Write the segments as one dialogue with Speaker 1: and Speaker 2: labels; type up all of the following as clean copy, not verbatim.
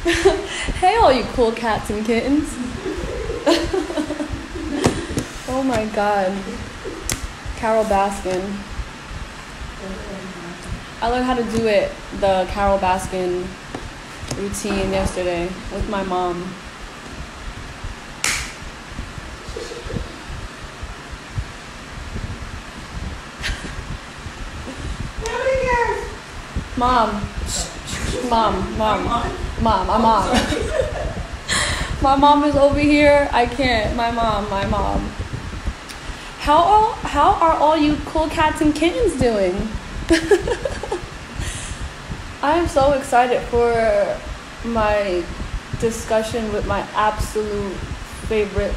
Speaker 1: Hey, all you cool cats and kittens. Oh my god. Carol Baskin. I learned how to do the Carol Baskin routine yesterday with my mom. Mom. Mom, I'm on. My mom is over here. I can't. My mom. How are all you cool cats and kittens doing? I am so excited for my discussion with my absolute favorite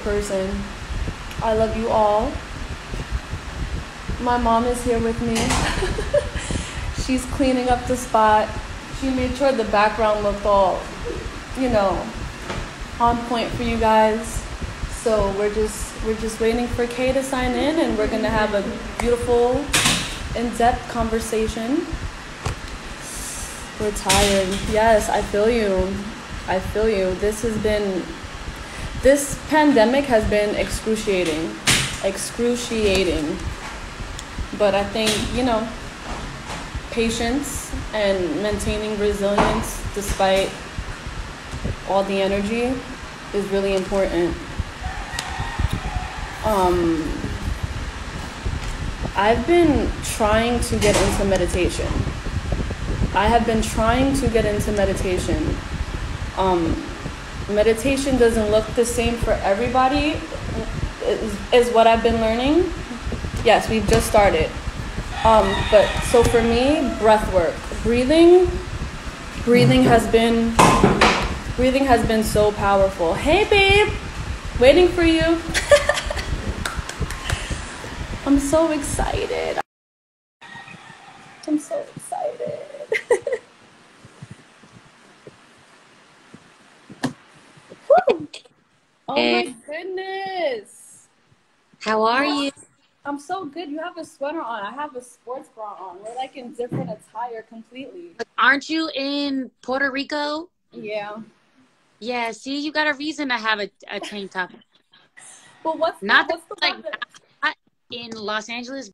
Speaker 1: person. I love you all. My mom is here with me. She's cleaning up the spot. She made sure the background looked all, on point for you guys. So we're just waiting for Kay to sign in, and we're gonna have a beautiful, in-depth conversation. We're tired. Yes, I feel you. This pandemic has been excruciating. But I think, patience and maintaining resilience despite all the energy is really important. I've been trying to get into meditation. Meditation doesn't look the same for everybody, is what I've been learning. Yes, we've just started. But so for me, breath work, breathing has been so powerful. Hey, babe, waiting for you. I'm so excited. Woo! Oh my goodness.
Speaker 2: How are you?
Speaker 1: I'm so good. You have a sweater on. I have a sports bra on. We're like in different attire completely.
Speaker 2: Aren't you in Puerto Rico?
Speaker 1: Yeah.
Speaker 2: Yeah, see, you got a reason to have a tank top.
Speaker 1: But what's the
Speaker 2: not in Los Angeles.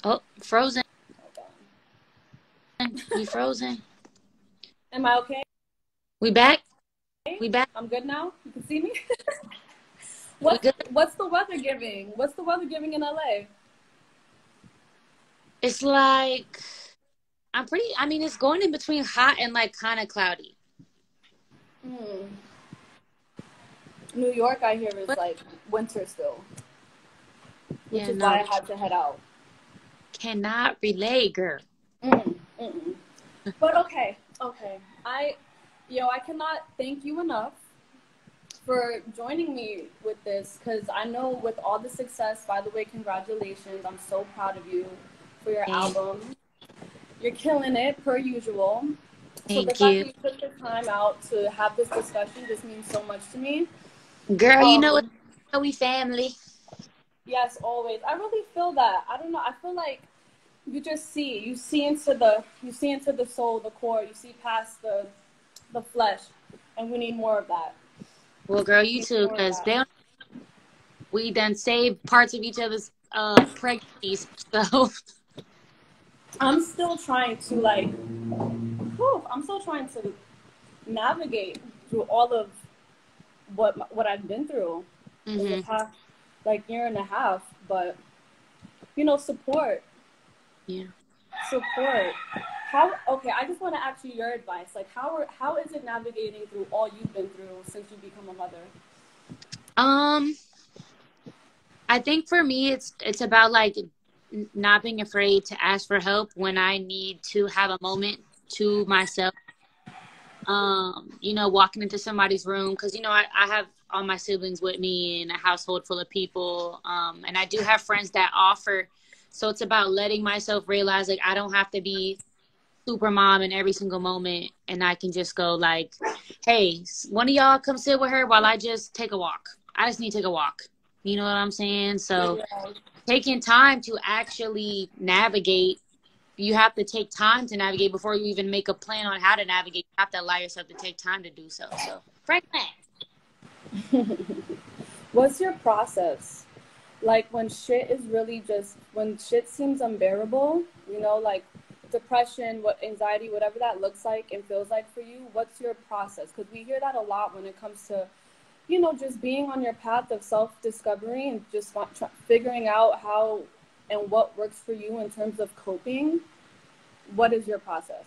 Speaker 2: Oh, frozen. We frozen.
Speaker 1: Am I okay?
Speaker 2: We back?
Speaker 1: I'm good now? You can see me? What's the weather giving? What's the weather giving in LA?
Speaker 2: It's like, it's going in between hot and like kind of cloudy.
Speaker 1: New York, I hear, is like winter still. Which is why I had to head out.
Speaker 2: Cannot relate, girl.
Speaker 1: But okay. I cannot thank you enough for joining me with this, because I know with all the success, by the way, congratulations. I'm so proud of you for your album. You're killing it, per usual. So the fact that you took the time out to have this discussion just means so much to me.
Speaker 2: Girl, you know what? We family.
Speaker 1: Yes, always. I really feel that. I don't know. I feel like you see into the soul, the core. You see past the flesh, and we need more of that.
Speaker 2: Well, girl, you too, because we done saved parts of each other's pregnancies. So
Speaker 1: I'm still trying to navigate through all of what I've been through in the past year and a half. But support.
Speaker 2: Yeah.
Speaker 1: Support. I just want to ask you your advice. Like, how is it navigating through all you've been through since you become a mother?
Speaker 2: I think for me, it's about like not being afraid to ask for help when I need to have a moment to myself. Walking into somebody's room, because I have all my siblings with me in a household full of people, and I do have friends that offer. So it's about letting myself realize, like, I don't have to be super mom in every single moment, and I can just go like, hey, one of y'all come sit with her while I just take a walk. I just need to take a walk. You know what I'm saying? So taking time to actually navigate you have to take time to navigate before you even make a plan on how to navigate. You have to allow yourself to take time to do so. So, Franklin.
Speaker 1: What's your process? Like when shit is really just, when shit seems unbearable, you know, like depression, what anxiety, whatever that looks like and feels like for you, what's your process? Because we hear that a lot when it comes to, you know, just being on your path of self-discovery and just figuring out how and what works for you in terms of coping. What is your process?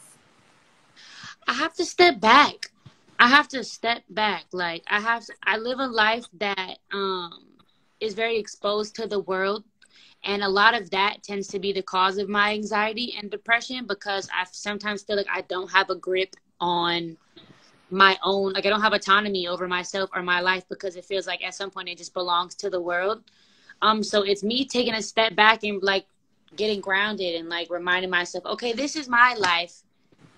Speaker 2: I have to step back. I have to step back. Like I live a life that is very exposed to the world. And a lot of that tends to be the cause of my anxiety and depression, because I sometimes feel like I don't have a grip on my own, like I don't have autonomy over myself or my life, because it feels like at some point it just belongs to the world. So it's me taking a step back and like getting grounded and like reminding myself, okay, this is my life.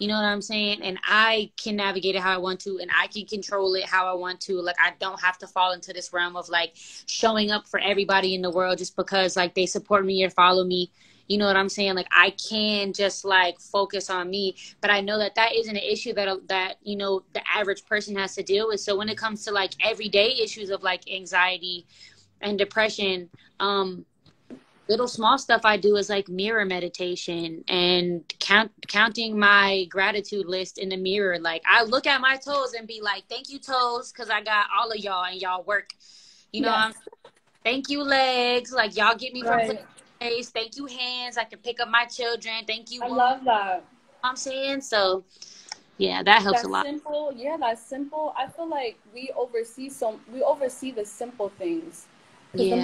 Speaker 2: You know what I'm saying? And I can navigate it how I want to, and I can control it how I want to. Like, I don't have to fall into this realm of like showing up for everybody in the world just because like they support me or follow me. You know what I'm saying? Like, I can just like focus on me, but I know that that isn't an issue that, you know, the average person has to deal with. So when it comes to like everyday issues of like anxiety and depression, little small stuff I do is like mirror meditation and counting my gratitude list in the mirror. Like, I look at my toes and be like, thank you, toes, because I got all of y'all and y'all work. You know,
Speaker 1: Yes.
Speaker 2: Thank you, legs. Like, y'all get me from
Speaker 1: Right.
Speaker 2: place to place. Thank you, hands. I can pick up my children. Thank you,
Speaker 1: I
Speaker 2: womb.
Speaker 1: love that.
Speaker 2: You know what I'm saying? So, yeah, that helps
Speaker 1: That's
Speaker 2: a lot.
Speaker 1: simple. Yeah, that's simple. I feel like we oversee the simple things. Because
Speaker 2: Yeah.
Speaker 1: the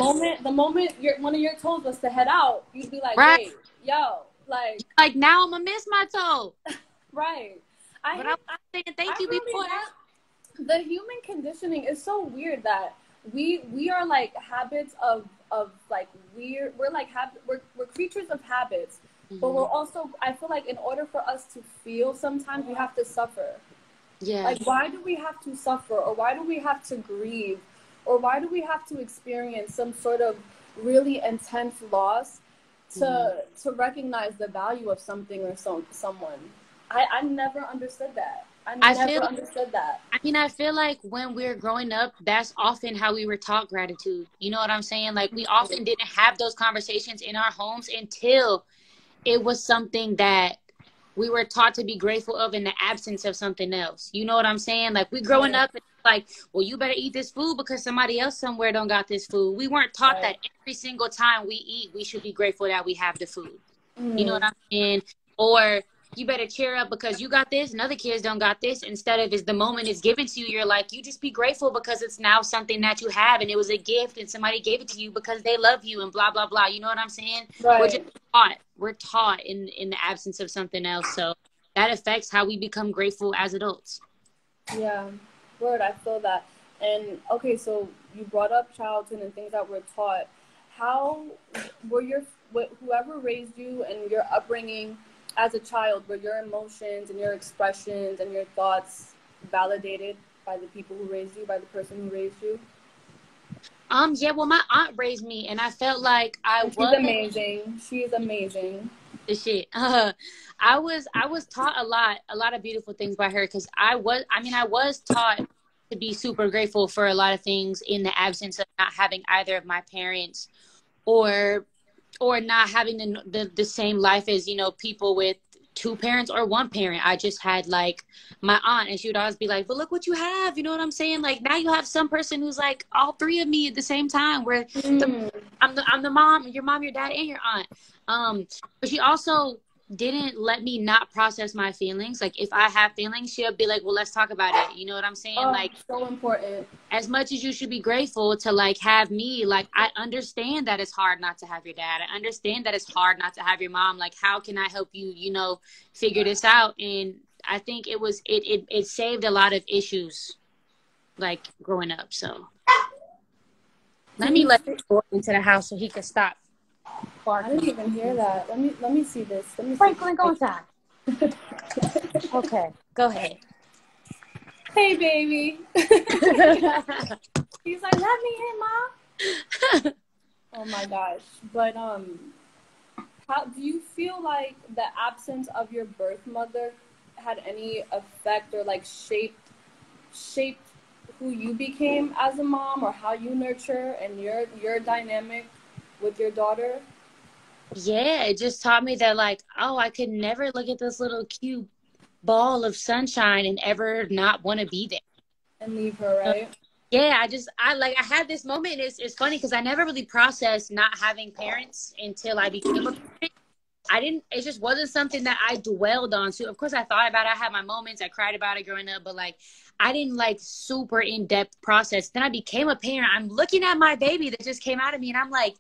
Speaker 1: moment one of your toes was to head out, you'd be like,
Speaker 2: Right.
Speaker 1: wait, yo, like,
Speaker 2: Like, now I'm going to miss my toe.
Speaker 1: right.
Speaker 2: But I'm saying thank you before that.
Speaker 1: The human conditioning is so weird that we are like habits of like we're creatures of habits, but we're also, I feel like in order for us to feel, sometimes we have to suffer.
Speaker 2: Yeah.
Speaker 1: Like, why do we have to suffer, or why do we have to grieve, or why do we have to experience some sort of really intense loss to recognize the value of something or someone? I never understood that. I
Speaker 2: feel like when we're growing up, that's often how we were taught gratitude. You know what I'm saying? Like, we often didn't have those conversations in our homes until it was something that we were taught to be grateful of in the absence of something else. You know what I'm saying? Like, we growing up, and like, well, you better eat this food because somebody else somewhere don't got this food. We weren't taught that every single time we eat, we should be grateful that we have the food. You know what I'm saying? Or you better cheer up because you got this and other kids don't got this. Instead of, as the moment is given to you, you're like, you just be grateful because it's now something that you have, and it was a gift and somebody gave it to you because they love you and blah, blah, blah. You know what I'm saying?
Speaker 1: Right.
Speaker 2: We're just taught. We're taught in the absence of something else. So that affects how we become grateful as adults.
Speaker 1: Yeah. Word, I feel that. And okay, so you brought up childhood and things that were taught. How were whoever raised you and your upbringing as a child, were your emotions and your expressions and your thoughts validated by the people who raised you, by the person who raised you?
Speaker 2: Yeah, well, my aunt raised me, and I felt like
Speaker 1: She's amazing. She is amazing.
Speaker 2: The shit. I was taught a lot of beautiful things by her, because I was taught to be super grateful for a lot of things in the absence of not having either of my parents, or not having the same life as, you know, people with two parents or one parent. I just had like my aunt, and she would always be like, but look what you have. You know what I'm saying? Like, now you have some person who's like all three of me at the same time, where I'm the mom, your mom, your dad, and your aunt. But she also didn't let me not process my feelings. Like, if I have feelings, she'll be like, well, let's talk about it. You know what I'm saying? Like,
Speaker 1: so important.
Speaker 2: As much as you should be grateful to like have me, like, I understand that it's hard not to have your dad. I understand that it's hard not to have your mom. Like, how can I help you, you know, figure this out? And I think it saved a lot of issues, like, growing up. So let me let him go into the house so he can stop barking.
Speaker 1: I didn't even hear that. Let me see this.
Speaker 2: Franklin, go inside. Okay, go ahead.
Speaker 1: Hey, baby. He's like, let me in, Mom. Oh my gosh. But How do you feel like the absence of your birth mother had any effect or like shaped who you became as a mom or how you nurture and your dynamic with your daughter?
Speaker 2: Yeah, it just taught me that, like, oh, I could never look at this little cute ball of sunshine and ever not want to be there.
Speaker 1: And leave her, right?
Speaker 2: Yeah, I had this moment. And it's funny because I never really processed not having parents until I became a parent. I didn't, it just wasn't something that I dwelled on. So, of course, I thought about it. I had my moments. I cried about it growing up, but like, I didn't like super in depth process. Then I became a parent. I'm looking at my baby that just came out of me, and I'm like,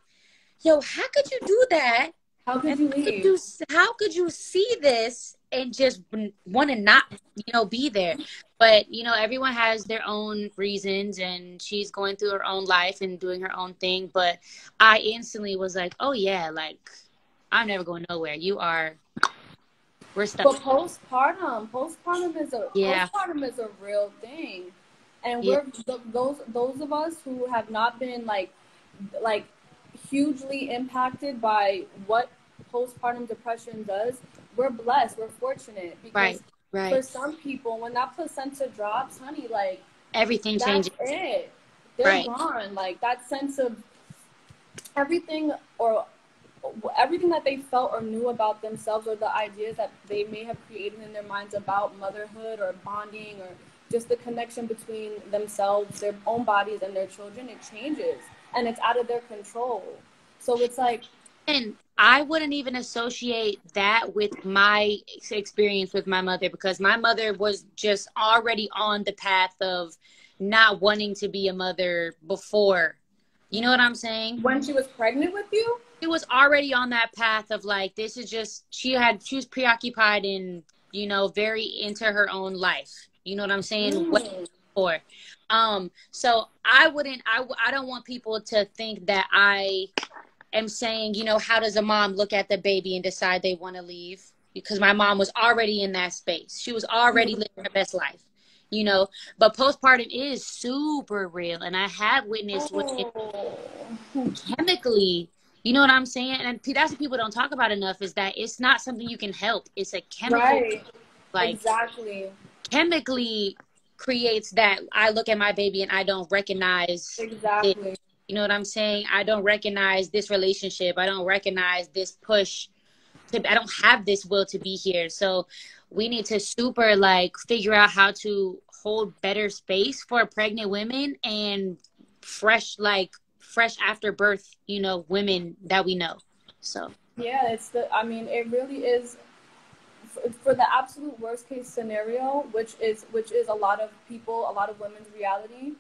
Speaker 2: yo, how could you do that?
Speaker 1: How could
Speaker 2: And
Speaker 1: you leave?
Speaker 2: how could you see this and just want to not, be there? But, everyone has their own reasons, and she's going through her own life and doing her own thing. But I instantly was like, oh, yeah, like, I'm never going nowhere. We're stuck.
Speaker 1: But
Speaker 2: Yeah.
Speaker 1: postpartum is a real thing, and
Speaker 2: Yeah.
Speaker 1: those of us who have not been like hugely impacted by what postpartum depression does. We're blessed. We're fortunate
Speaker 2: Right.
Speaker 1: because for
Speaker 2: Right.
Speaker 1: some people, when that placenta drops, honey, like
Speaker 2: Everything
Speaker 1: that's
Speaker 2: changes.
Speaker 1: it. They're
Speaker 2: Right.
Speaker 1: gone. Like that sense of everything or everything that they felt or knew about themselves or the ideas that they may have created in their minds about motherhood or bonding or just the connection between themselves, their own bodies and their children, it changes and it's out of their control. So it's like,
Speaker 2: And I wouldn't even associate that with my experience with my mother, because my mother was just already on the path of not wanting to be a mother before. You know what I'm saying?
Speaker 1: when she was pregnant with you.
Speaker 2: She was already on that path of like, this is just, she was preoccupied and, very into her own life. You know what I'm saying? Way
Speaker 1: Mm,
Speaker 2: before. So I don't want people to think that I am saying, how does a mom look at the baby and decide they want to leave? Because my mom was already in that space. She was already living her best life, but postpartum is super real. And I have witnessed women
Speaker 1: oh,
Speaker 2: who chemically, you know what I'm saying? And that's what people don't talk about enough, is that it's not something you can help. It's a chemical,
Speaker 1: right,
Speaker 2: like,
Speaker 1: exactly,
Speaker 2: chemically creates that I look at my baby and I don't recognize it.
Speaker 1: exactly.
Speaker 2: You know what I'm saying? I don't recognize this relationship. I don't recognize this push. I don't have this will to be here. So we need to super like figure out how to hold better space for pregnant women and fresh after birth, women that we know. So
Speaker 1: Yeah, I mean, it really is for the absolute worst case scenario, which is a lot of women's reality.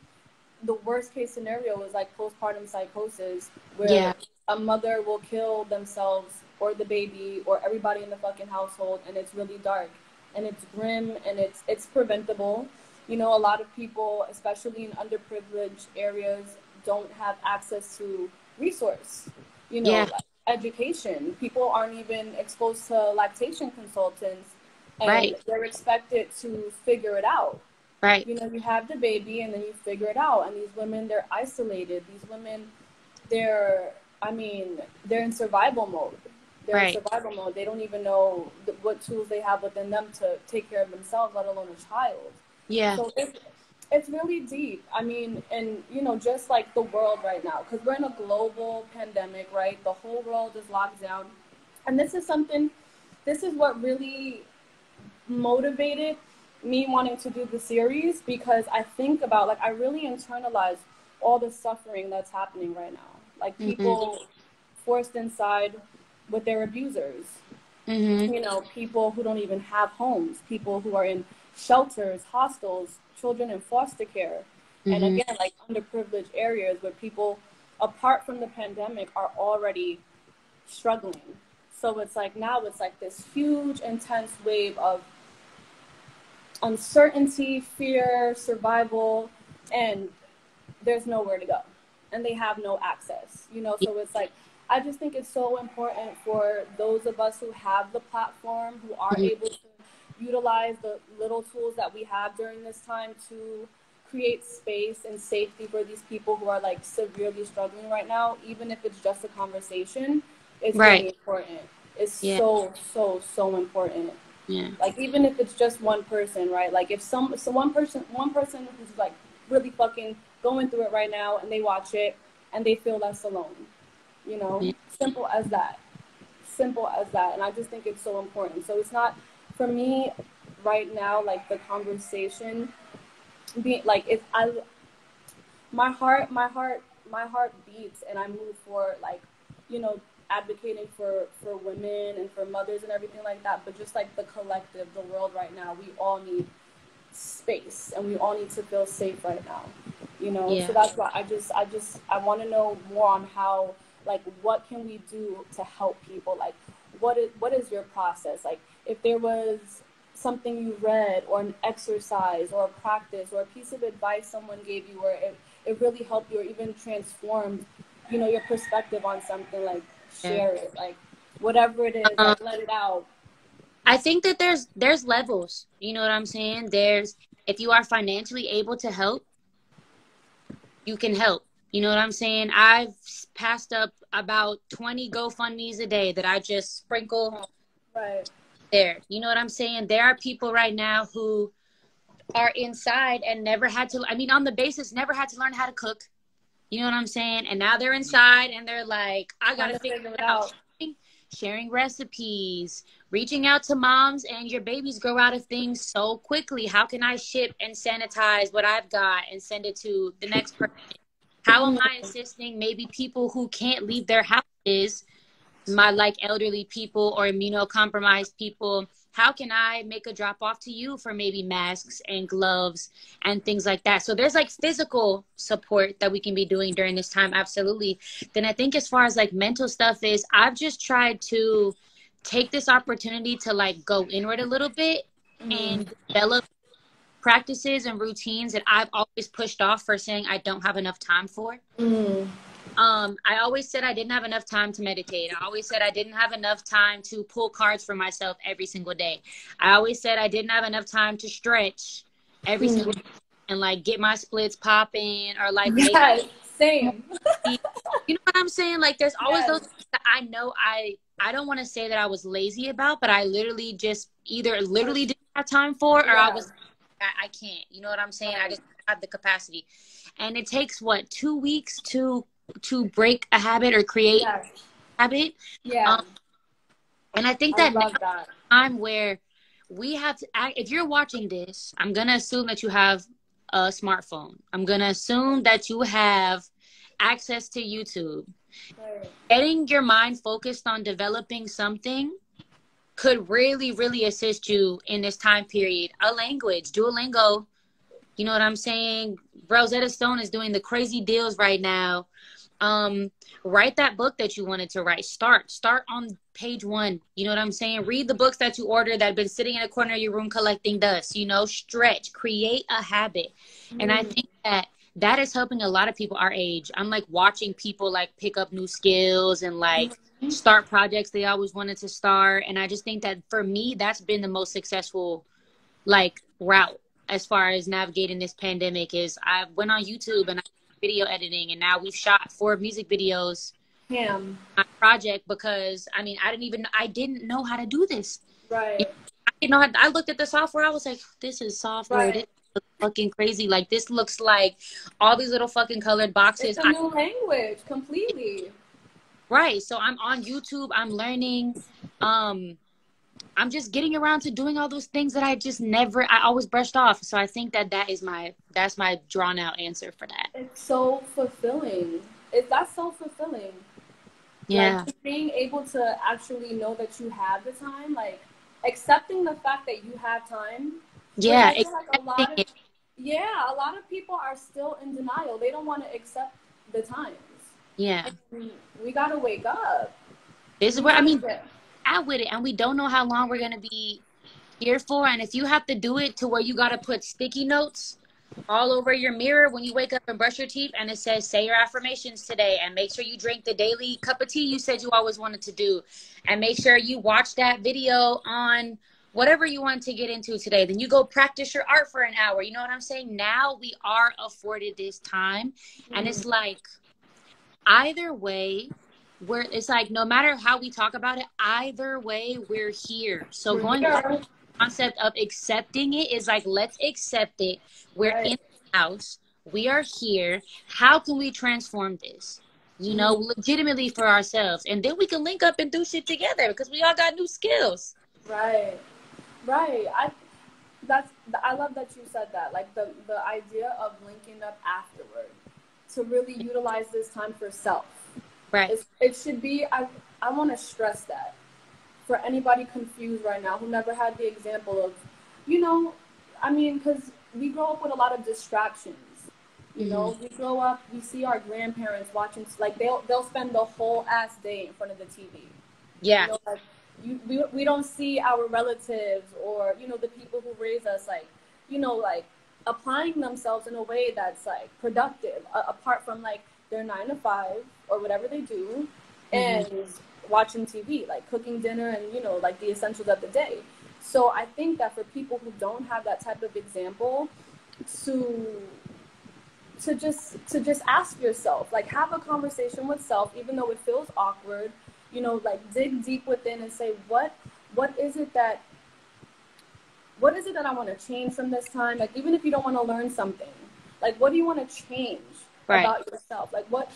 Speaker 1: The worst case scenario is like postpartum psychosis,
Speaker 2: yeah,
Speaker 1: where a mother will kill themselves or the baby or everybody in the fucking household, and it's really dark and it's grim and it's preventable. A lot of people, especially in underprivileged areas, don't have access to resource.
Speaker 2: yeah,
Speaker 1: Like education. People aren't even exposed to lactation consultants, and
Speaker 2: right,
Speaker 1: they're expected to figure it out.
Speaker 2: right,
Speaker 1: You have the baby and then you figure it out. And these women, they're isolated. These women, they're, I mean, they're in survival mode. They're in
Speaker 2: right.
Speaker 1: survival mode. They don't even know what tools they have within them to take care of themselves, let alone a child.
Speaker 2: Yeah,
Speaker 1: So it's really deep. I mean, and, just like the world right now, because we're in a global pandemic, right? The whole world is locked down. And this is what really motivated me wanting to do the series, because I think about, like, I really internalize all the suffering that's happening right now. Like
Speaker 2: hmm,
Speaker 1: people forced inside with their abusers,
Speaker 2: hmm,
Speaker 1: people who don't even have homes, people who are in shelters, hostels, children in foster care. And
Speaker 2: hmm.
Speaker 1: again, like underprivileged areas where people, apart from the pandemic, are already struggling. So it's like now it's like this huge, intense wave of uncertainty, fear, survival, and there's nowhere to go. And they have no access, So it's like, I just think it's so important for those of us who have the platform, who are
Speaker 2: Hmm.
Speaker 1: able to utilize the little tools that we have during this time to create space and safety for these people who are like severely struggling right now, even if it's just a conversation, is really
Speaker 2: Right.
Speaker 1: important. is
Speaker 2: Yeah.
Speaker 1: so important.
Speaker 2: Yeah.
Speaker 1: Like, even if it's just one person, right? Like, if one person who's like really fucking going through it right now, and they watch it and they feel less alone, you know,
Speaker 2: Yeah.
Speaker 1: simple as that, simple as that. And I just think it's so important. So it's not, for me right now, like, the conversation being like, if I my heart beats, and I move for, like, you know, advocating for women and for mothers and everything like that. But just like the collective, the world right now, we all need space, and we all need to feel safe right now, you know. So
Speaker 2: Yeah.
Speaker 1: that's why I want to know more on how, like, what can we do to help people, like, what is your process, like, if there was something you read, or an exercise, or a practice, or a piece of advice someone gave you, or it really helped you, or even transformed, you know, your perspective on something, like,
Speaker 2: Yeah.
Speaker 1: share it, like, whatever it is,
Speaker 2: Um,
Speaker 1: like, let it out.
Speaker 2: I think that there's levels. You know what I'm saying? There's, if you are financially able to help, you can help. You know what I'm saying? I've passed up about 20 GoFundMe's a day that I just sprinkle
Speaker 1: Right.
Speaker 2: there. You know what I'm saying? There are people right now who are inside and never had to, I mean, on the basis, never had to learn how to cook. You know what I'm saying? And now they're inside and they're like, I got
Speaker 1: Trying
Speaker 2: to
Speaker 1: to
Speaker 2: figure
Speaker 1: figure
Speaker 2: it
Speaker 1: it
Speaker 2: out.
Speaker 1: out.
Speaker 2: Sharing recipes, reaching out to moms, and your babies grow out of things so quickly. How can I ship and sanitize what I've got and send it to the next person? How am I assisting maybe people who can't leave their houses, my like elderly people or immunocompromised people? How can I make a drop off to you for maybe masks and gloves and things like that? So there's like physical support that we can be doing during this time. Absolutely. Then I think as far as like mental stuff is, I've just tried to take this opportunity to like go inward a little bit
Speaker 1: Mm-hmm.
Speaker 2: and develop practices and routines that I've always pushed off for saying I don't have enough time for.
Speaker 1: Mm-hmm.
Speaker 2: I always said I didn't have enough time to meditate. I always said I didn't have enough time to pull cards for myself every single day. I always said I didn't have enough time to stretch every single day and like get my splits popping or like make
Speaker 1: Yes, same.
Speaker 2: you know what I'm saying? Like there's always those
Speaker 1: Yes,
Speaker 2: things that I know I don't want to say that I was lazy about, but I literally just either literally didn't have time for, or I
Speaker 1: yeah,
Speaker 2: was I can't. You know what I'm saying? I
Speaker 1: right.
Speaker 2: just don't have the capacity. And it takes what, 2 weeks to break a habit or create
Speaker 1: Yes,
Speaker 2: a habit.
Speaker 1: yeah,
Speaker 2: Um, and I think
Speaker 1: I
Speaker 2: that now
Speaker 1: love
Speaker 2: is
Speaker 1: that.
Speaker 2: a time where we have to act. If you're watching this, I'm gonna assume that you have a smartphone. I'm gonna assume that you have access to YouTube.
Speaker 1: Right.
Speaker 2: Getting your mind focused on developing something could really, really assist you in this time period. A language, Duolingo, you know what I'm saying? Rosetta Stone is doing the crazy deals right now. Um, Write that book that you wanted to write. Start on page 1. You know what I'm saying? Read the books that you ordered that have been sitting in a corner of your room collecting dust. You know, stretch, create a habit. And I
Speaker 1: Mm.
Speaker 2: think that that is helping a lot of people our age. I'm like watching people like pick up new skills and like
Speaker 1: Mhm.
Speaker 2: start projects they always wanted to start. And I just think that for me, that's been the most successful like route as far as navigating this pandemic. Is I went on YouTube and I did video editing, and now we've shot 4 music videos
Speaker 1: Him.
Speaker 2: on my project because I mean I didn't know how to do this. You
Speaker 1: Right,
Speaker 2: know, I didn't know how, I looked at the software, I was like, this is software. This
Speaker 1: right.
Speaker 2: looks fucking crazy. Like this looks like all these little fucking colored
Speaker 1: It's
Speaker 2: boxes.
Speaker 1: a new language completely.
Speaker 2: Right. So I'm on YouTube, I'm learning. Um I'm just getting around to doing all those things that I always brushed off. So I think that that's my drawn out answer for that.
Speaker 1: It's so fulfilling. That's so fulfilling. Like,
Speaker 2: Yeah.
Speaker 1: just being able to actually know that you have the time, like, accepting the fact that you have time, which
Speaker 2: Yeah.
Speaker 1: I feel like
Speaker 2: Accepting it.
Speaker 1: a lot of people are still in denial. They don't want to accept the times.
Speaker 2: Yeah.
Speaker 1: And we gotta wake up.
Speaker 2: This is
Speaker 1: We
Speaker 2: where, I
Speaker 1: gotta
Speaker 2: mean,
Speaker 1: get.
Speaker 2: out with it. And we don't know how long we're going to be here for. And if you have to do it to where you got to put sticky notes all over your mirror when you wake up and brush your teeth, and it says, say your affirmations today, and make sure you drink the daily cup of tea you said you always wanted to do, and make sure you watch that video on whatever you want to get into today. Then you go practice your art for an hour. You know what I'm saying? Now we are afforded this time. And it's like, either way, we're, it's like no matter how we talk about it, either way we're here. So
Speaker 1: We're
Speaker 2: going back to
Speaker 1: here.
Speaker 2: the concept of accepting it is like, let's accept it. We're in
Speaker 1: Right.
Speaker 2: the house, we are here. How can we transform this, you know, legitimately for ourselves, and then we can link up and do shit together because we all got new skills.
Speaker 1: Right. Right. I love that you said that. Like the idea of linking up afterward to really utilize this time for self.
Speaker 2: Right.
Speaker 1: It should be. I want to stress that for anybody confused right now who never had the example of, you know, I mean, because we grow up with a lot of distractions. You
Speaker 2: Hmm.
Speaker 1: know, we grow up, we see our grandparents watching, like they'll spend the whole ass day in front of the TV. You
Speaker 2: Yeah.
Speaker 1: know, like we don't see our relatives or, you know, the people who raise us, like, you know, like applying themselves in a way that's like productive, apart from like their 9 to 5 or whatever they do,
Speaker 2: Hmm.
Speaker 1: and watching TV, like cooking dinner and, you know, like the essentials of the day. So I think that for people who don't have that type of example, to to just ask yourself, like have a conversation with self, even though it feels awkward, you know, like dig deep within and say, what is it that what is it that I want to change from this time? Like, even if you don't want to learn something, like, what do you want to change
Speaker 2: Right.
Speaker 1: about yourself? Like, what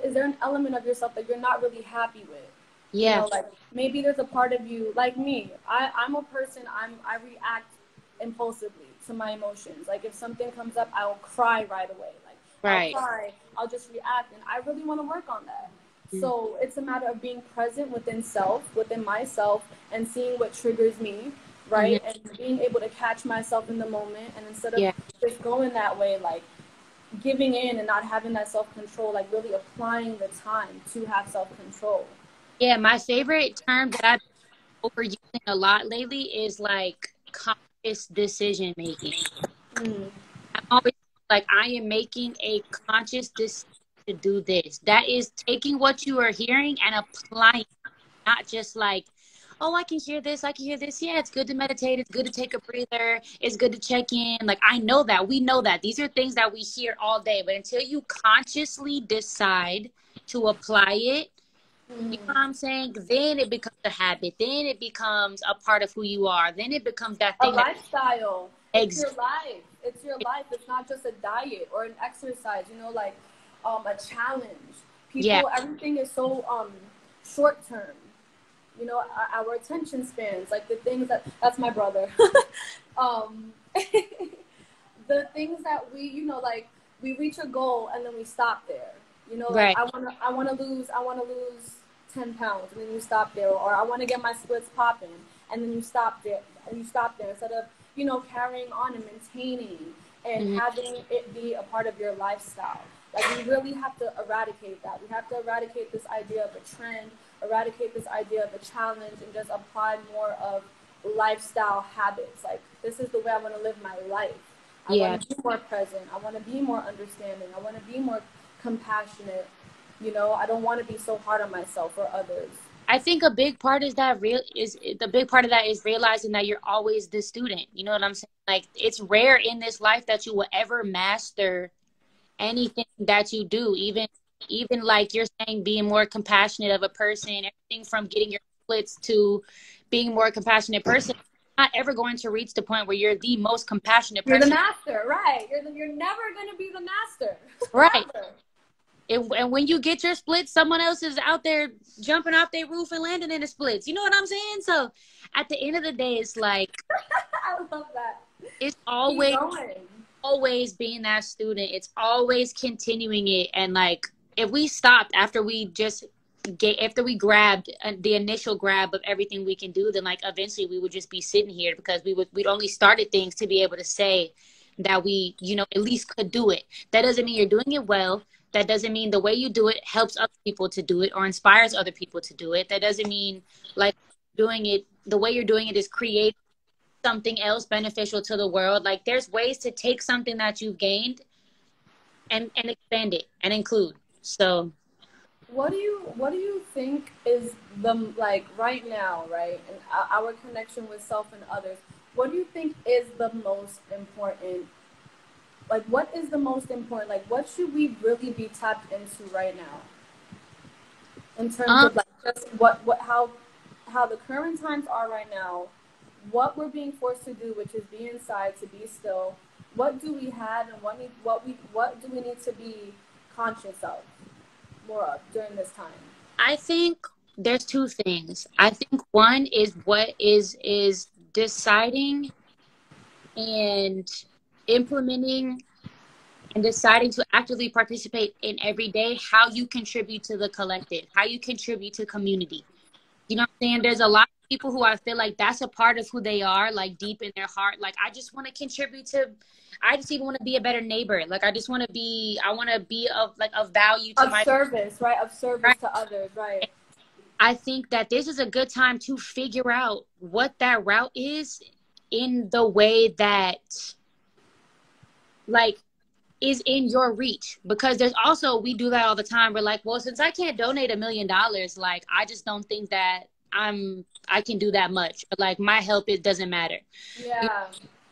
Speaker 1: is there an element of yourself that you're not really happy with? You
Speaker 2: Yeah.
Speaker 1: know, like maybe there's a part of you, like me. I'm a person. I react impulsively to my emotions. Like, if something comes up, I'll cry right away. Like, I'll
Speaker 2: Right.
Speaker 1: cry. I'll just react, and I really want to work on that.
Speaker 2: Mm-hmm.
Speaker 1: So it's a matter of being present within self, within myself, and seeing what triggers me,
Speaker 2: Hmm.
Speaker 1: right? And being able to catch myself in the moment, and instead of
Speaker 2: Yeah.
Speaker 1: just going that way, like giving in and not having that self control, like really applying the time to have self control.
Speaker 2: Yeah. My favorite term that I've been overusing a lot lately is like conscious decision making.
Speaker 1: Mm.
Speaker 2: I'm always like, I am making a conscious decision to do this. That is taking what you are hearing and applying, not just like, oh, I can hear this, I can hear this. Yeah, it's good to meditate, it's good to take a breather, it's good to check in. Like, I know that, we know that. These are things that we hear all day, but until you consciously decide to apply it, you know what
Speaker 1: Mm.
Speaker 2: I'm saying? Then it becomes a habit. Then it becomes a part of who you are. Then it becomes that
Speaker 1: A
Speaker 2: thing that
Speaker 1: lifestyle. It's
Speaker 2: exists.
Speaker 1: your life. It's your life. It's not just a diet or an exercise. You know, like a challenge.
Speaker 2: Yeah.
Speaker 1: People, everything is so short term. You know, our attention spans, like the things that's my brother. um, the things that we, you know, like we reach a goal and then we stop there. You know, like
Speaker 2: Right.
Speaker 1: I want to lose 10 pounds, and then you stop there, or I want to get my splits popping, and then you stop there, instead of, you know, carrying on and maintaining and
Speaker 2: Hmm.
Speaker 1: having it be a part of your lifestyle. Like, we really have to eradicate that. We have to eradicate this idea of a trend, eradicate this idea of a challenge, and just apply more of lifestyle habits. Like, this is the way I want to live my life. I
Speaker 2: Yeah.
Speaker 1: want to be more present. I want to be more understanding. I want to be more compassionate. You know, I don't want to be so hard on myself or others.
Speaker 2: I think a big part is that real is the big part of that is realizing that you're always the student. You know what I'm saying? Like, it's rare in this life that you will ever master anything that you do. Even like you're saying, being more compassionate of a person, everything from getting your splits to being a more compassionate person. You're not ever going to reach the point where you're the most compassionate
Speaker 1: You're the
Speaker 2: person.
Speaker 1: master, right? You're never going to be the master.
Speaker 2: Right.
Speaker 1: Ever.
Speaker 2: And when you get your splits, someone else is out there jumping off their roof and landing in the splits. You know what I'm saying? So at the end of the day, it's like,
Speaker 1: I love that.
Speaker 2: it's
Speaker 1: Keep
Speaker 2: always,
Speaker 1: going.
Speaker 2: always being that student. It's always continuing it. And like, if we stopped after we just after we grabbed the initial grab of everything we can do, then like eventually we would just be sitting here because we'd only started things to be able to say that we, you know, at least could do it. That doesn't mean you're doing it well. That doesn't mean the way you do it helps other people to do it or inspires other people to do it. That doesn't mean like doing it the way you're doing it is creating something else beneficial to the world. Like, there's ways to take something that you've gained and expand it and include. So
Speaker 1: What do you think is the, like, right now, right, and our connection with self and others? What do you think is the most important? Like, what is the most important? Like, what should we really be tapped into right now? in terms of like just how the current times are right now, what we're being forced to do, which is be inside, to be still. What do we have, and what do we need to be conscious of more of during this time?
Speaker 2: I think there's two things. I think one is what is deciding and implementing and deciding to actively participate in every day how you contribute to the collective, how you contribute to community. You know what I'm saying? There's a lot of people who I feel like that's a part of who they are, like deep in their heart. Like, I just want to contribute to, I just even want to be a better neighbor. Like, I want to be of like of value to
Speaker 1: Of
Speaker 2: my,
Speaker 1: service, right? Of service
Speaker 2: right?
Speaker 1: to others, right?
Speaker 2: I think that this is a good time to figure out what that route is in the way that, like, is in your reach, because there's also, we do that all the time. We're like, well, since I can't donate $1 million, like, I just don't think that I can do that much, but like my help, it doesn't matter.
Speaker 1: Yeah.